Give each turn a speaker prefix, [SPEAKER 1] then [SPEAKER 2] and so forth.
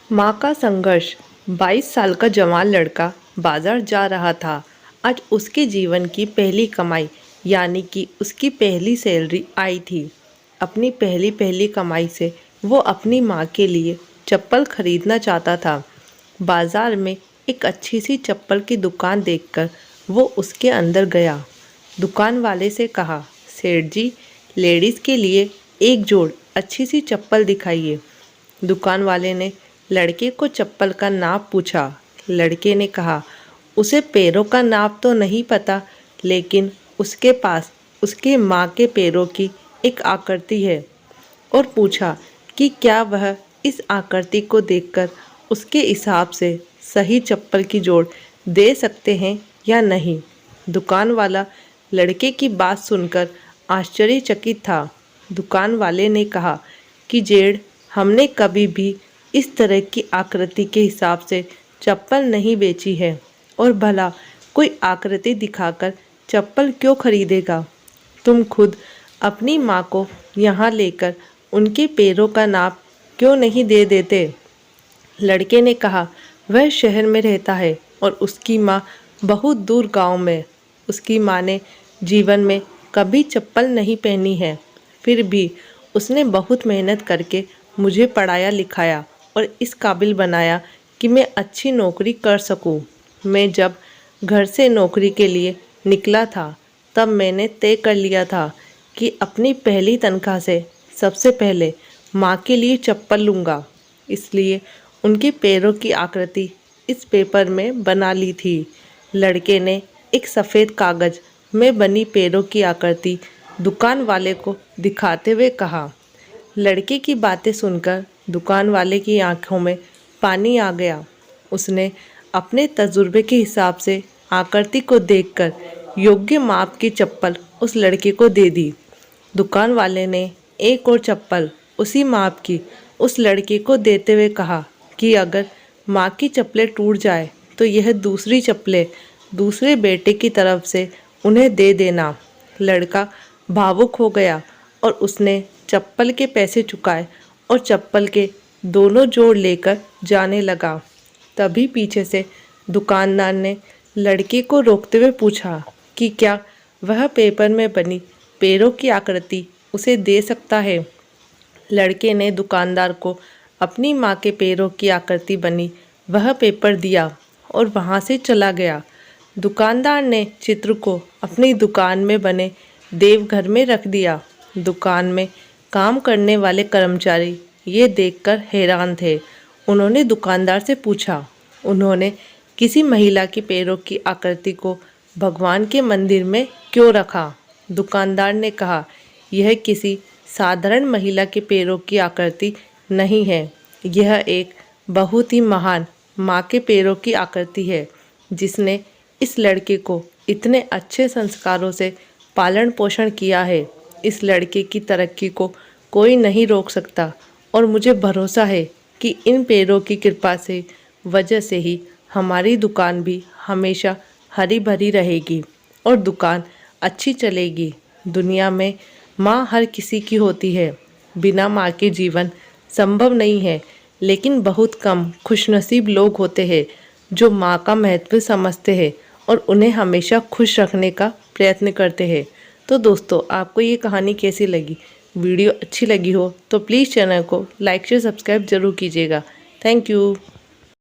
[SPEAKER 1] माँ का संघर्ष। 22 साल का जवान लड़का बाजार जा रहा था। आज उसके जीवन की पहली कमाई यानी कि उसकी पहली सैलरी आई थी। अपनी पहली पहली कमाई से वो अपनी माँ के लिए चप्पल खरीदना चाहता था। बाजार में एक अच्छी सी चप्पल की दुकान देखकर वो उसके अंदर गया। दुकान वाले से कहा, सेठ जी, लेडीज़ के लिए एक जोड़ अच्छी सी चप्पल दिखाइए। दुकान वाले ने लड़के को चप्पल का नाप पूछा। लड़के ने कहा, उसे पैरों का नाप तो नहीं पता, लेकिन उसके पास उसके माँ के पैरों की एक आकृति है, और पूछा कि क्या वह इस आकृति को देखकर उसके हिसाब से सही चप्पल की जोड़ दे सकते हैं या नहीं। दुकान वाला लड़के की बात सुनकर आश्चर्यचकित था। दुकान वाले ने कहा कि जेठ, हमने कभी भी इस तरह की आकृति के हिसाब से चप्पल नहीं बेची है, और भला कोई आकृति दिखाकर चप्पल क्यों खरीदेगा। तुम खुद अपनी माँ को यहाँ लेकर उनके पैरों का नाप क्यों नहीं दे देते। लड़के ने कहा, वह शहर में रहता है और उसकी माँ बहुत दूर गांव में। उसकी माँ ने जीवन में कभी चप्पल नहीं पहनी है, फिर भी उसने बहुत मेहनत करके मुझे पढ़ाया लिखाया और इस काबिल बनाया कि मैं अच्छी नौकरी कर सकूं। मैं जब घर से नौकरी के लिए निकला था, तब मैंने तय कर लिया था कि अपनी पहली तनख्वाह से सबसे पहले माँ के लिए चप्पल लूँगा। इसलिए उनके पैरों की आकृति इस पेपर में बना ली थी। लड़के ने एक सफ़ेद कागज़ में बनी पैरों की आकृति दुकान वाले को दिखाते हुए कहा। लड़के की बातें सुनकर दुकान वाले की आंखों में पानी आ गया। उसने अपने तजुर्बे के हिसाब से आकृति को देखकर योग्य माप की चप्पल उस लड़के को दे दी। दुकान वाले ने एक और चप्पल उसी माप की उस लड़के को देते हुए कहा कि अगर माँ की चप्पलें टूट जाए तो यह दूसरी चप्पलें दूसरे बेटे की तरफ से उन्हें दे देना। लड़का भावुक हो गया और उसने चप्पल के पैसे चुकाए और चप्पल के दोनों जोड़ लेकर जाने लगा। तभी पीछे से दुकानदार ने लड़के को रोकते हुए पूछा कि क्या वह पेपर में बनी पैरों की आकृति उसे दे सकता है। लड़के ने दुकानदार को अपनी माँ के पैरों की आकृति बनी वह पेपर दिया और वहाँ से चला गया। दुकानदार ने चित्र को अपनी दुकान में बने देवघर में रख दिया। दुकान में काम करने वाले कर्मचारी ये देखकर हैरान थे। उन्होंने दुकानदार से पूछा, उन्होंने किसी महिला की पैरों की आकृति को भगवान के मंदिर में क्यों रखा। दुकानदार ने कहा, यह किसी साधारण महिला के पैरों की आकृति नहीं है, यह एक बहुत ही महान माँ के पैरों की आकृति है, जिसने इस लड़के को इतने अच्छे संस्कारों से पालन पोषण किया है। इस लड़के की तरक्की को कोई नहीं रोक सकता, और मुझे भरोसा है कि इन पैरों की कृपा से वजह से ही हमारी दुकान भी हमेशा हरी भरी रहेगी और दुकान अच्छी चलेगी। दुनिया में माँ हर किसी की होती है, बिना माँ के जीवन संभव नहीं है, लेकिन बहुत कम खुशनसीब लोग होते हैं जो माँ का महत्व समझते हैं और उन्हें हमेशा खुश रखने का प्रयत्न करते हैं। तो दोस्तों, आपको ये कहानी कैसी लगी? वीडियो अच्छी लगी हो तो प्लीज़ चैनल को लाइक शेयर सब्सक्राइब ज़रूर कीजिएगा। Thank you.